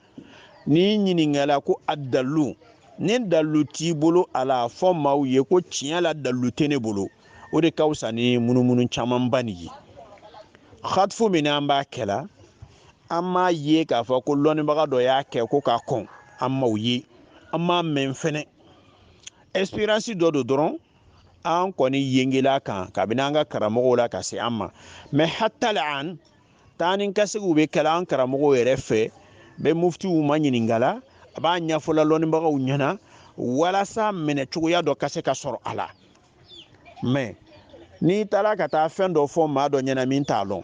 n'i ɲininkala ko a dalu ni dalu t'i bolo a la fɔ maaw ye ko tiɲɛ la dalu tɛ ne bolo o de ka fisa ni munumunu camanba nin ye khatfu min n'an b'a kɛ la an m'a ye k'a fɔ ko lɔnnibaga dɔ y'a kɛ ko k'a kɔn an m'o ye an m'a mɛn fɛnɛ expérience dɔ don dɔrɔn an kɔni yengela kan kabini an ka karamɔgɔw la ka se an ma mais hatta l'an taa ni ka segiw bɛ kɛla an karamɔgɔw yɛrɛ fɛ bɛ muftiw ma ɲininkala a b'a ɲɛfɔla lɔnnibagaw ɲɛna walasa minɛ cogoya dɔ ka se ka sɔrɔ a la mais n'i taara ka taa fɛn dɔ fɔ maa dɔ ɲɛna min t'a lɔn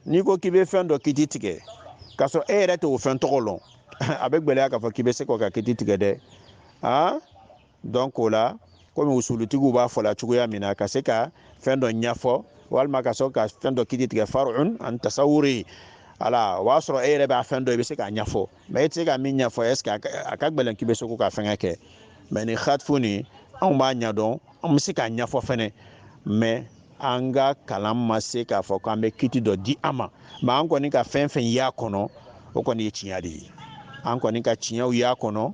n'i ko k'i bɛ fɛn dɔ kiti tigɛ k'a sɔrɔ e yɛrɛ t'o fɛn tɔgɔ lɔn a bɛ gwɛlɛya k'a fɔ k'i bɛ se k'o ka kiti tigɛ dɛ donc o la komi usulutigiw b'a fɔ la cogoya min na ka se ka fɛn dɔ ɲɛfɔ walima ka sɔrɔ ka fɛn dɔ kiti tigɛ far'un an tasawuri ala o b'a sɔrɔ e yɛrɛ b'a fɛn dɔ i bɛ se k'a ɲɛfɔ mais e tɛ se ka min ɲɛfɔ est ce que a ka gɛlɛn k'i bɛ se k'o ka fɛngɛ kɛ mais ni khatfu nin anw b'a ɲɛdɔn an bɛ se k'a ɲɛfɔ fɛnɛ mais an ka kalan ma se k'a fɔ k'an bɛ kiti dɔ di an ma mais an kɔni ka fɛn fɛn y'a kɔnɔ o kɔni ye tiɲɛ de ye an kɔni ka tiɲɛw y'a kɔnɔ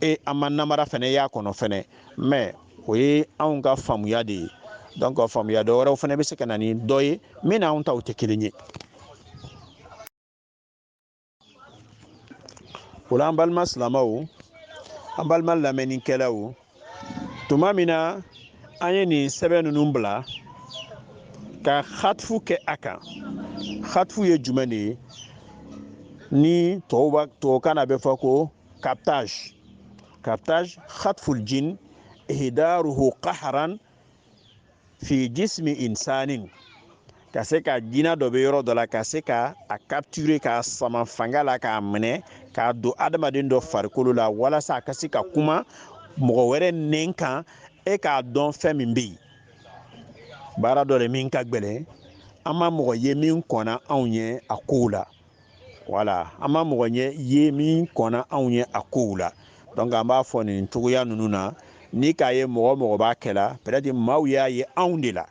an ma namara fɛnɛ y'a kɔnɔ fɛnɛ mais o ye anw ka faamuya de ye donc faamuya dɔ wɛrɛw fɛnɛ bɛ se ka na ni dɔ ye min n'anw taw tɛ kelen ye o la an balima silamɛw an balima lamɛnnikɛlaw tuma min na an ye nin sɛbɛn ninnu bila ka hatifu kɛ a kan hatifu ye jumɛn de ye ni tubabukan na bɛ fɔ ko captage hatiful jin ihdaruhu qahran fi jismi insanin ka se ka jinɛ dɔ bɛ yɔrɔ dɔ la ka se ka a capturer k'a sama fanga la k'a minɛ k'a don adamaden dɔ farikolo la walasa a ka se ka kuma mɔgɔ wɛrɛ nɛn kan e k'a dɔn fɛn min bɛ yen baara dɔ de min ka gɛlɛn an ma mɔgɔ ye min kɔnna anw ye a kow la wala an ma mɔgɔ ye min kɔnna anw ye a kow la donc an b'a fɔ nin cogoya ninnu na ni k'a ye mɔgɔ b'a kɛla peut-être maaw y'a ye anw de la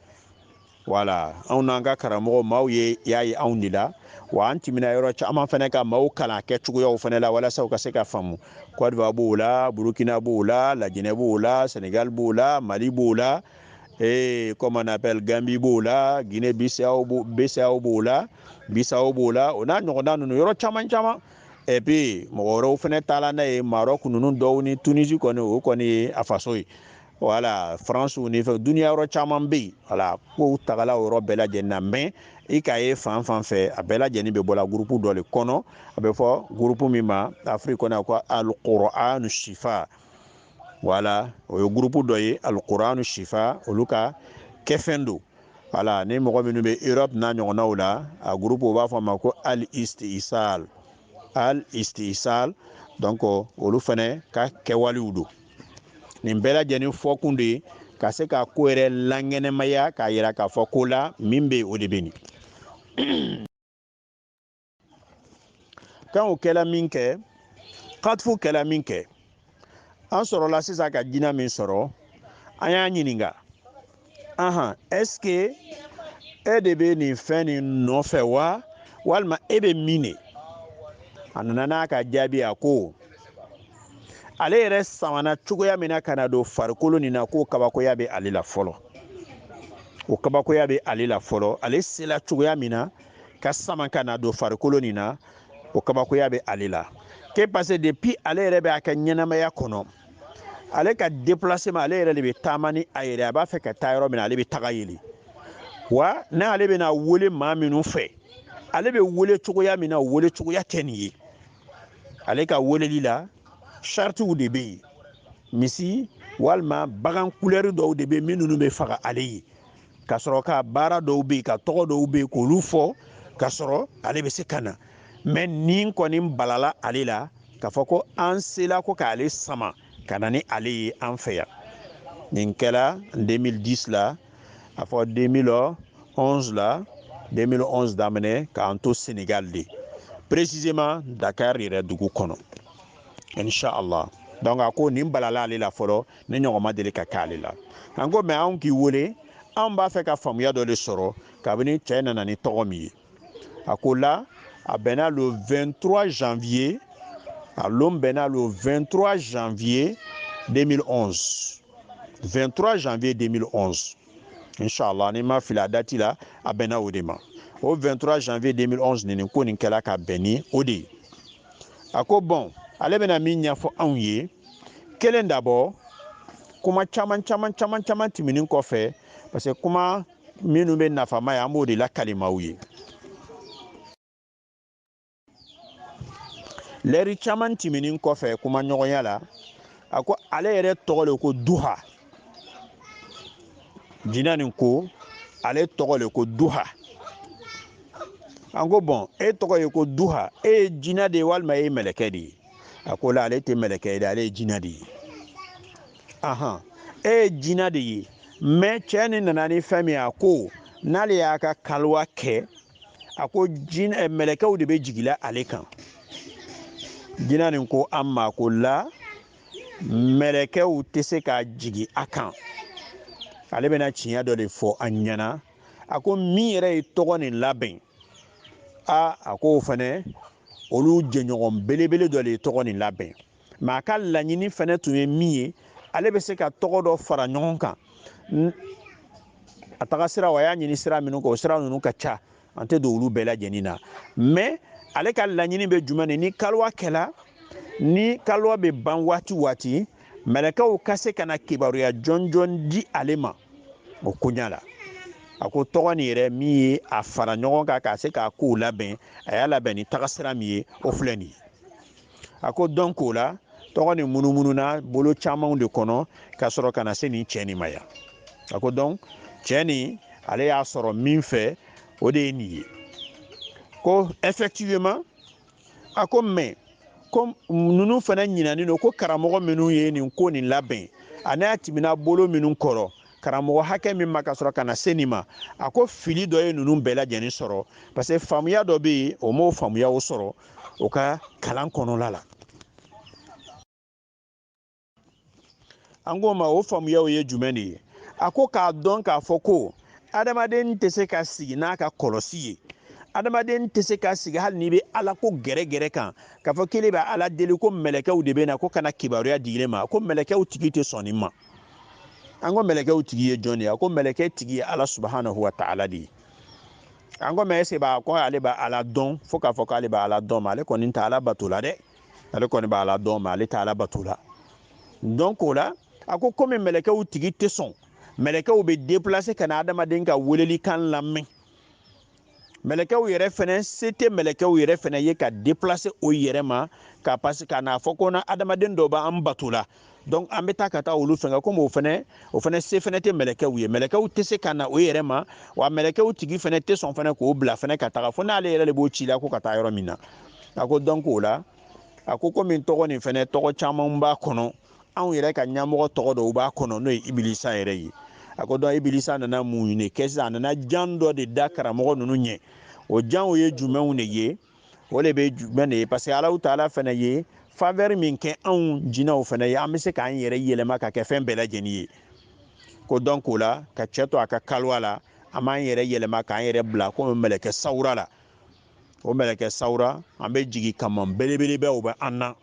wala anw n'an ka karamɔgɔ maaw y'a ye anw de la wa an tɛmɛna yɔrɔ caman fɛnɛ ka maaw kalan kɛcogoyaw fɛnɛ la walasa u ka se ka faamu Côte d'Ivoire b'o la Burkina b'o la Laginɛ b'o la Sénégal b'o la Mali b'o la comme on appelle Gambie b'o la Guinée-Bissau b'o la Bissau b'o la o n'a ɲɔgɔnna ninnu yɔrɔ caman et puis mɔgɔ wɛrɛw fɛnɛ taala n'a ye Maroc ninnu dɔw ni Tunisie kɔni o kɔni ye a faso ye wala France ni fɛ duniya yɔrɔ caman bɛ yen wala kow tagala o yɔrɔ bɛɛ lajɛlen na mais i k'a ye fan fɛ a bɛɛ lajɛlen bɛ bɔla groupe dɔ de kɔnɔ a bɛ fɔ groupe min ma Afrique kɔnɔ ko al-Qur'an shifa wala o ye groupe dɔ ye al-Qur'an shifa olu ka kɛfɛn don wala ni mɔgɔ minnu bɛ Europe n'a ɲɔgɔnnaw la a groupe o b'a fɔ a ma ko al-istisal donc olu fɛnɛ ka kɛwalew don nin bɛɛ lajɛlen fɔkun de ye ka se ka ko yɛrɛ lankɛnɛmaya k'a yira k'a fɔ ko la min bɛ o de bɛ nin kan o kɛla min kɛ hatifu kɛla min kɛ an sɔrɔla sisan ka jinɛ min sɔrɔ an y'a ɲininka est-ce que e de bɛ nin fɛn nin nɔfɛ wa walima e bɛ min de a nana n'a ka jaabi a ko ale yɛrɛ samana cogoya min na ka na don farikolo nin na ko kabakoya bɛ ale la fɔlɔ ale sela cogoya min na ka sama ka na don farikolo nin na o kabakoya bɛ ale la que parce que depuis ale yɛrɛ bɛ a ka ɲɛnamaya kɔnɔ ale ka déplacement ale yɛrɛ de bɛ taama ni a yɛrɛ a b'a fɛ ka taa yɔrɔ min na ale bɛ taga yeli wa n'ale bɛna wele maa minnu fɛ ale bɛ wele cogoya min na o wele cogoya tɛ nin ye ale ka weleli la chartiw de bɛ yen misi walima bagan couleur dɔw de bɛ minnu bɛ faga ale ye ka sɔrɔ ka baara dɔw bɛ yen ka tɔgɔ dɔw bɛ yen k'olu fɔ ka sɔrɔ ale bɛ se ka na mais nin kɔni balala ale la k'a fɔ ko an sela ko k'ale sama ka na ni ale ye an fɛ yan nin kɛla 2010 la a fɔ 2011 la 2011 daminɛ k'an to Sénégal de précisément Dakar yɛrɛ dugu kɔnɔ inshallah donc a ko nin balala ale la fɔlɔ ne ɲɔgɔn ma deli ka k'ale la an ko mais anw k'i wele anw b'a fɛ ka faamuya dɔ de sɔrɔ kabini cɛ nana ni tɔgɔ min ye a ko la a bɛnna le 23 janvier a lon bɛnna le 23 janvier 2011 23 janvier 2011 inshallah ni ma fili a dati la a bɛnna o de ma o 23 janvier 2011 nin ko nin kɛla ka bɛn ni o de ye a ko bon ale bɛna min ɲɛfɔ anw ye kelen d'abord kuma caman tɛmɛnen kɔfɛ parce que kuma minnu bɛ nafama ye an b'o de la kalimaw ye lɛri caman tɛmɛnen kɔfɛ kuma ɲɔgɔnya la a ko ale yɛrɛ tɔgɔ de ko duha jinɛ nin ko ale tɔgɔ de ko duha an ko bon e tɔgɔ ye ko duha e ye jinɛ de ye walima e ye mɛlɛkɛ de ye a ko la ale tɛ mɛlɛkɛ ye ale ye jinɛ de ye e ye jinɛ de ye mais cɛ ni nana ni fɛn min a ko n'ale y'a ka kaliwa kɛ a ko mɛlɛkɛw de bɛ jigila ale kan jinɛ nin ko an ma ko la mɛlɛkɛw tɛ se ka jigin a kan ale bɛna tiɲɛ dɔ de fɔ an ɲɛna a ko min yɛrɛ ye tɔgɔ nin labɛn a ko fɛnɛ olu jɛɲɔgɔn belebele dɔ de ye tɔgɔ nin labɛn ma ka laɲini fɛnɛ tun ye min ye ale bɛ se ka tɔgɔ dɔ fara ɲɔgɔn kan a taga sira wa y'a ɲini sira minnu kɔ o sira ninnu ka ca an tɛ don olu bɛɛ lajɛlen na mais ale ka laɲini bɛ jumɛn de ni kaliwa kɛla ni kaliwa bɛ ban waati o waati mɛlɛkɛw ka se ka na kibaruya jɔnjɔn di ale ma o koɲa la a ko tɔgɔ nin yɛrɛ min ye a fara ɲɔgɔn kan k'a se k'a kow labɛn a y'a labɛn ni tagasira min ye o filɛ nin ye a ko dɔn k'o la tɔgɔ nin munumununa bolo camanw de kɔnɔ ka sɔrɔ ka na se nin cɛ nin ma yan a ko dɔn cɛ nin ale y'a sɔrɔ min fɛ o de ye nin ye ko effectivement a ko mais ko ninnu fana ɲinani don ko karamɔgɔ minnu ye nin ko nin labɛn ani a tɛmɛna bolo minnu kɔrɔ karamɔgɔ hakɛ min ma ka sɔrɔ ka na se nin ma a ko fili dɔ ye ninnu bɛɛ lajɛlen sɔrɔ parce que faamuya dɔ bɛ yen o m'o faamuyaw sɔrɔ o ka kalan kɔnɔna la an k'o ma o faamuyaw ye jumɛn de ye a ko k'a dɔn k'a fɔ ko adamaden tɛ se ka sigi n'a ka kɔlɔsi ye adamaden tɛ se ka sigi hali n'i bɛ ala ko gɛrɛgɛrɛ kan k'a fɔ k'ale bɛ ala deli ko mɛlɛkɛw de bɛ na ko kana kibaruya di ne ma ko mɛlɛkɛw tigi tɛ sɔn nin ma an ko mɛlɛkɛw tigi ye jɔn de ye a ko mɛlɛkɛ tigi ye ala subhanahu wa ta'ala de ye an ko mɛ ɛseke b'a ko ale b'a ala dɔn fo k'a fɔ k'ale b'a ala dɔn ma ale kɔni tɛ ala bato la dɛ ale kɔni b'a ala dɔn ma ale tɛ ala bato la donc o la a ko komi mɛlɛkɛw tigi tɛ sɔn mɛlɛkɛw bɛ déplacer ka na adamaden ka weleli kan lamɛn mɛlɛkɛw yɛrɛ fɛnɛ se tɛ mɛlɛkɛw yɛrɛ fɛnɛ ye ka déplacer o yɛrɛ ma ka parce ka n'a fɔ ko na adamaden dɔ b'an bato la donc an bɛ taa ka taa olu fɛngɛ komi o fɛnɛ se fɛnɛ tɛ mɛlɛkɛw ye mɛlɛkɛw tɛ se ka na o yɛrɛ ma wa mɛlɛkɛw tigi fɛnɛ tɛ sɔn fɛnɛ k'o bila fɛnɛ ka taga fo n'ale yɛrɛ de b'o ci la ko ka taa yɔrɔ min na a ko donc o la a ko komi tɔgɔ nin fɛnɛ tɔgɔ caman b'a kɔnɔ anw yɛrɛ ka ɲɛmɔgɔ tɔgɔ dɔw b'a kɔnɔ n'o ye ibilisa yɛrɛ ye a ko dɔn ibilisa nana mun de kɛ sisan a nana jan dɔ de da karamɔgɔ ninnu ɲɛ o janw ye jumɛnw de ye o de bɛ jumɛn de ye parce que alahu taala fɛnɛ ye faveur min kɛ anw jinɛw fɛnɛ ye an bɛ se k'an yɛrɛ yɛlɛma ka kɛ fɛn bɛɛ lajɛlen ye ko donc o la ka cɛ to a ka kaliwa la an b'an yɛrɛ yɛlɛma k'an yɛrɛ bila komi mɛlɛkɛ sawura la o mɛlɛkɛ sawura an bɛ jigin kama belebelebaw bɛ an na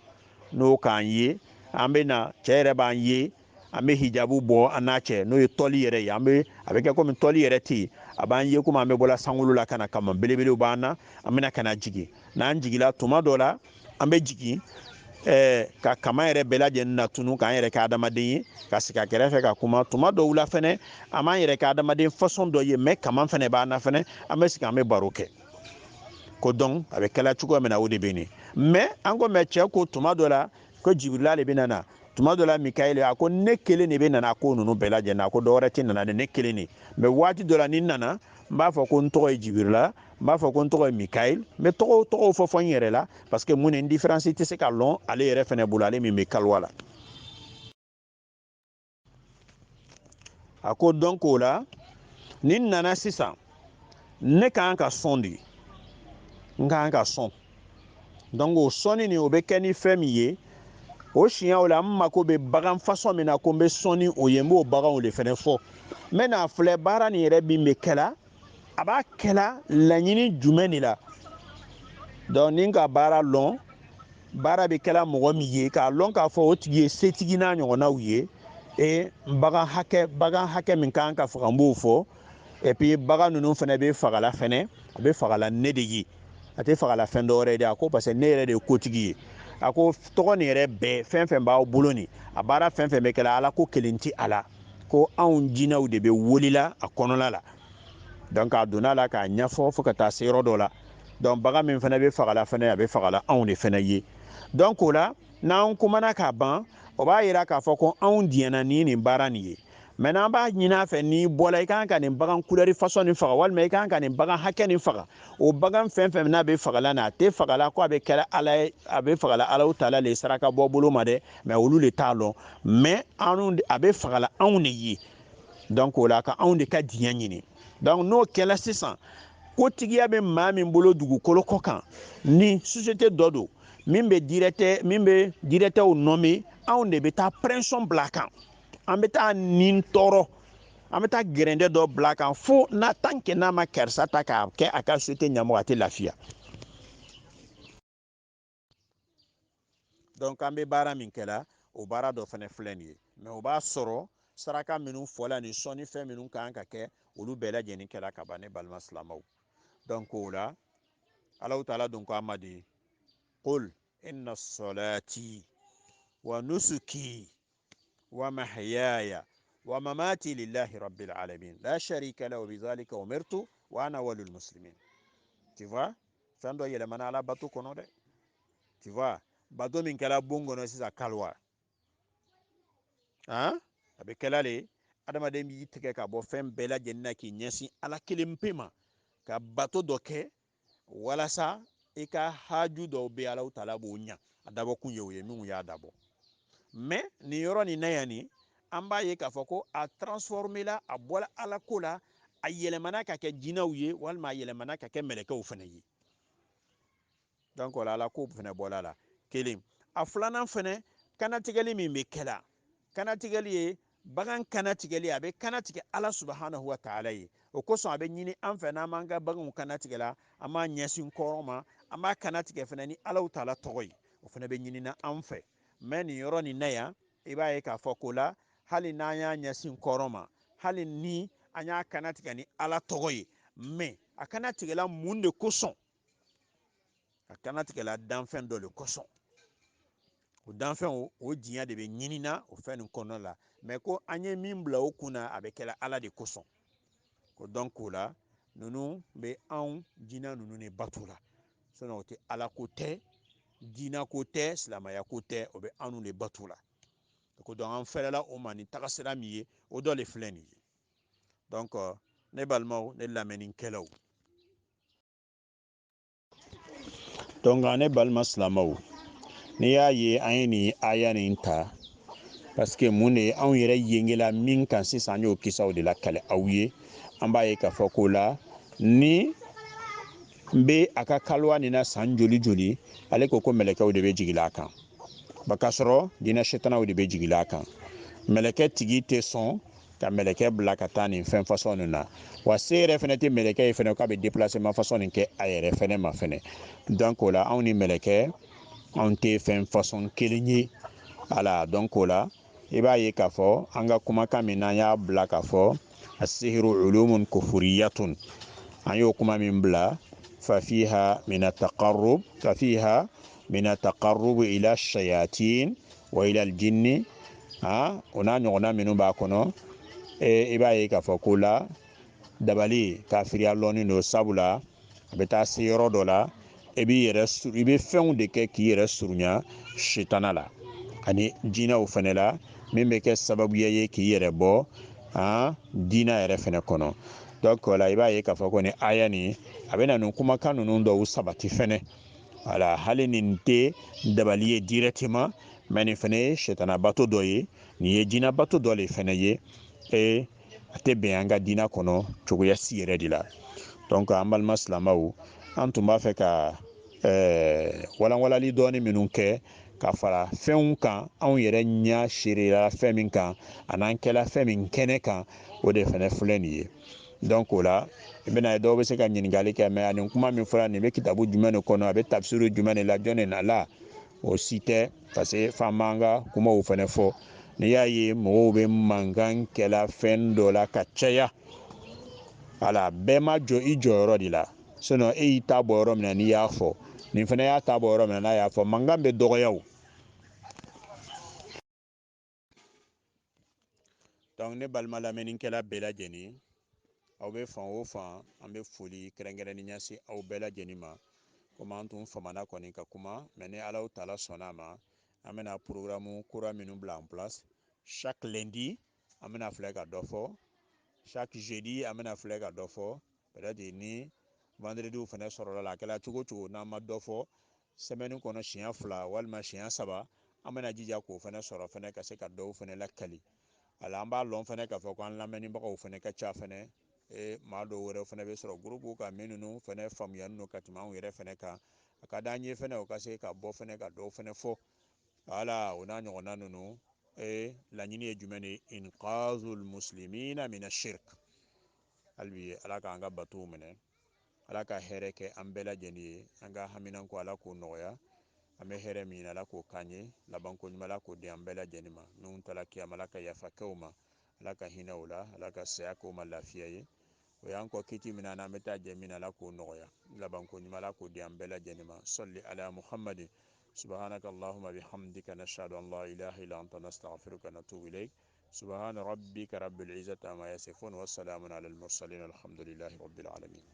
n'o k'an ye an bɛ na cɛ yɛrɛ b'an ye an bɛ hijabu bɔ an n'a cɛ n'o ye tɔli yɛrɛ ye a bɛ kɛ komi tɔli yɛrɛ tɛ yen a b'an ye komi an bɛ bɔla sankolo la ka na kama belebelew b'an na an bɛna ka na jigin n'an jigila tuma dɔ la an bɛ jigin ka kama yɛrɛ bɛɛ lajɛlen na tunu k'an yɛrɛ kɛ adamaden ye ka sigi a kɛrɛfɛ ka kuma tuma dɔw la fɛnɛ an b'an yɛrɛ kɛ adamaden façon dɔ ye mais kama fɛnɛ b'an na fɛnɛ an bɛ sigi an bɛ baro kɛ ko donc a bɛ kɛla cogoya min na o de bɛ nin mais an ko mɛ cɛ ko tuma dɔ la ko jibirila de bɛ na tuma dɔ la mikayeli a ko ne kelen de bɛ nana ko ninnu bɛɛ lajɛlen na a ko dɔwɛrɛ tɛ nana ne kelen de mais waati dɔ la ni n nana n b'a fɔ ko n tɔgɔ ye jibirila n b'a fɔ ko n tɔgɔ ye mikayeli n bɛ tɔgɔw fɔ n yɛrɛ la parce que mun ni différence tɛ se ka lɔn ale yɛrɛ fɛnɛ bolo ale min bɛ kaliwa la a ko donc o la ni n nana sisan ne ka kan ka sɔn de n ka kan ka sɔn donc o sɔnni nin o bɛ kɛ ni fɛn min ye o siɲɛw la n mako bɛ bagan façon min na ko n bɛ sɔn ni o ye n b'o baganw de fɛnɛ fɔ n bɛ n'a filɛ baara nin yɛrɛ min bɛ kɛla a b'a kɛla laɲini jumɛn de la donc ni n ka baara lɔn baara bɛ kɛla mɔgɔ min ye k'a lɔn k'a fɔ o tigi ye setigi n'a ɲɔgɔnnaw ye bagan hakɛ min kan ka faga n b'o fɔ et puis bagan ninnu fɛnɛ bɛ fagala fɛnɛ a bɛ fagala ne de ye a tɛ fagala fɛn dɔ wɛrɛ ye dɛ a ko parce que ne yɛrɛ de ye kotigi ye a ko tɔgɔ nin yɛrɛ bɛɛ fɛn fɛn b'aw bolo nin a baara fɛn fɛn bɛ kɛla ala ko kelen tɛ a la ko anw jinɛw de bɛ wolila a kɔnɔna la donc a donna la k'a ɲɛfɔ fo ka taa se yɔrɔ dɔ la donc bagan min fɛnɛ bɛ fagala fɛnɛ a bɛ fagala anw de fɛnɛ ye donc o la n'an kumana k'a ban o b'a yira k'a fɔ ko anw diɲɛna ni nin baara nin ye maintenant an b'a ɲini a fɛ n'i bɔla i kan ka nin bagan couleur façon nin faga walima i kan ka nin bagan hakɛ nin faga o bagan fɛn fɛn n'a bɛ fagala na a tɛ fagala ko a bɛ kɛra ala ye a bɛ fagala alaw taala le saraka bɔ bolo ma dɛ mais olu de t'a lɔn mais anw a bɛ fagala anw de ye donc o la ka anw de ka diɲɛ ɲini donc n'o kɛla sisan kotigiya bɛ maa min bolo dugukolo kɔ kan ni société dɔ don min bɛ directeurs nommer anw de bɛ taa pression bila a kan an bɛ taa nin tɔɔrɔ an bɛ taa gɛrɛndɛ dɔ bila a kan fo n'a tant que n'a ma karisa ta k'a kɛ a ka société ɲɛmɔgɔ a tɛ lafiya donc an bɛ baara min kɛla o baara dɔ fana filɛ nin ye mais o b'a sɔrɔ saraka minnu fɔla ni sɔnni fɛn minnu kan ka kɛ olu bɛɛ lajɛlen kɛla ka ban ne balima silamɛw donc o la Alahu taala dun ko an ma de qul inna salati wa nusuki wa mahyaya wa mamati lillahi rabbil alamin la sharika lahu bidhalika umirtu wa ana walul muslimin. Tu vois, fɛn dɔ yɛlɛmana ala bato kɔnɔ dɛ. Tu vois, bato min kɛla bon kɔnɔ sisan kaliwa a bɛ kɛla de adamaden b'i tigɛ ka bɔ fɛn bɛɛ lajɛlen na k'i ɲɛsin ala kelen pe ma ka bato dɔ kɛ walasa i ka haju dɔw bɛ Alahu taala b'o ɲa a dabɔ kun ye o ye minnu y'a dabɔ mais nin yɔrɔ nin na yan ni an b'a ye k'a fɔ ko a transformé la a bɔla ala ko la a yɛlɛmana ka kɛ jinɛw ye walima a yɛlɛmana ka kɛ mɛlɛkɛw fana ye donc o la ala ko fana bɔla la kelen a filanan fana kanatigɛli min bɛ kɛla kanatigɛli ye bagan kanatigɛli a bɛ kanatigɛ ala subhanahu wa taala ye o kosɔn a bɛ ɲini an fɛ n'an b'an ka baganw kanatigɛ la an b'a ɲɛsin kɔrɔ ma an b'a kanatigɛ fana ni Alahu taala tɔgɔ ye o fana bɛ ɲini na an fɛ mais nin yɔrɔ nin na yan i b'a ye k'a fɔ ko la hali n'an y'a ɲɛsin kɔrɔ ma hali ni an y'a kanatigɛ ni ala tɔgɔ ye mais a kanatigɛla mun de kosɔn a kanatigɛla danfɛn dɔ de kosɔn o danfɛn o diɲɛ de bɛ ɲini na o fɛn nin kɔnɔna la mais ko an ye min bila o kun na a bɛ kɛla ala de kosɔn ko donc o la ninnu bɛ anw jinɛ ninnu de bato la sinon o tɛ ala ko tɛ diinɛ ko tɛ silamɛya ko tɛ o bɛ anw de bato la ko donc an fɛrɛla o ma ni tagasira min ye o dɔ de filɛ nin ye donc ne balimaw ne lamɛnnikɛlaw donc ne balima silamɛw n'i y'a ye an ye nin aya nin ta parce que mun de ye anw yɛrɛ yengela min kan sisan an y'o kisaw de lakale aw ye an b'a ye k'a fɔ ko la ni n bɛ a ka kaliwa nin na san joli joli ale ko mɛlɛkɛw de bɛ jigila a kan k'a sɔrɔ diinɛ sitanaw de bɛ jigila a kan mɛlɛkɛ tigi tɛ sɔn ka mɛlɛkɛ bila ka taa nin fɛn fasɔn nin na wa se yɛrɛ fɛnɛ tɛ mɛlɛkɛ ye fɛnɛ k'a bɛ déplacement fasɔn nin kɛ a yɛrɛ fɛnɛ ma fɛnɛ donc o la anw ni mɛlɛkɛ anw tɛ fɛn fasɔn kelen ye ala donc o la i b'a ye k'a fɔ an ka kumakan min n'an y'a bila k'a fɔ asihiru ulumun kufuriyatun an y'o kuma min bila fafiha mina taqarrub ila shayatin wa ila aljinni o n'a ɲɔgɔnna minnu b'a kɔnɔ i b'a ye k'a fɔ ko la dabali kafiriya lɔnni don sabula a bɛ taa se yɔrɔ dɔ la i bɛ fɛnw de kɛ k'i yɛrɛ surunya sitana la ani jinɛw fɛnɛ la min bɛ kɛ sababuya ye k'i yɛrɛ bɔ diinɛ yɛrɛ fɛnɛ kɔnɔ donc o la i b'a ye k'a fɔ ko ni aya nin a bɛ na nin kumakan ninnu dɔw sabati fɛnɛ wala hali nin tɛ dabali ye directement mais nin fɛnɛ ye sitana bato dɔ ye nin ye jinɛ bato dɔ de fɛnɛ ye a tɛ bɛn an ka diinɛ kɔnɔ cogoya si yɛrɛ de la donc an balima silamɛw an tun b'a fɛ ka walanwalali dɔɔni minnu kɛ ka fara fɛnw kan anw yɛrɛ ɲɛ seerela fɛn min kan an'an kɛla fɛn min kɛnɛ kan o de fɛnɛ filɛ nin ye donc o la i bɛna ye dɔw bɛ se ka ɲininkali kɛ mais ani kuma min fɔra nin bɛ kitabu jumɛn de kɔnɔ a bɛ tafsiri jumɛn de la jɔn de nala o si tɛ parce que f'an b'an ka kumaw fɛnɛ fɔ n'i y'a ye mɔgɔw bɛ mankan kɛla fɛn dɔ la ka caya ala bɛɛ ma jɔ i jɔyɔrɔ de la sinon e y'i ta bɔ yɔrɔ min na n'i y'a fɔ nin fana y'a ta bɔ yɔrɔ min na n'a y'a fɔ mankan bɛ dɔgɔya o donc ne balima lamɛnnikɛla bɛɛ lajɛlen aw bɛ fan o fan an bɛ foli kɛrɛnkɛrɛnnen ɲɛsin aw bɛɛ lajɛlen ma komi an tun famana kɔni ka kuma mais ni Alahu taala sɔnna a ma an bɛna programme kura minnu bila en place chaque lundi an bɛna filɛ ka dɔ fɔ chaque jeudi an bɛna filɛ ka dɔ fɔ peut-être ni vendredi fana sɔrɔla la a kɛla cogo o cogo n'an ma dɔ fɔ semaine kɔnɔ siɲɛ 2 walima siɲɛ 3 an bɛna jija k'o fana sɔrɔ fana ka se ka dɔw fana lakali ala an b'a lɔn fana k'a fɔ ko an lamɛnnibagaw fana ka ca fana maa dɔw wɛrɛ fana bɛ sɔrɔ groupe kan min ninnu fana faamuyalen don ka tɛmɛ anw yɛrɛ fana kan a ka d'an ye fana o ka se ka bɔ fana ka dɔw fana fɔ wala o n'a ɲɔgɔnna ninnu laɲini ye jumɛn de ye inqazul muslimina mina shirk hali bi ala k'an ka batow minɛ ala ka hɛrɛ kɛ an bɛɛ lajɛlen ye an ka hamina ko ala k'o nɔgɔya ame here min ala ko kanye laban ko nyumala ko de ambela jenima nun tala kiyama ala ka yafa kawma ala ka hina wala ala ka saya ko ma lafiya ye o yan ko kiti mina na meta je mina ala ko noya laban ko nyumala ko de ambela jenima salli ala muhammadin subhanaka allahumma bihamdika nashhadu an la ilaha illa anta nastaghfiruka wa natubu ilayk subhana rabbika rabbil izzati amma yasifun wa salamun ala al mursalin alhamdulillahi rabbil alamin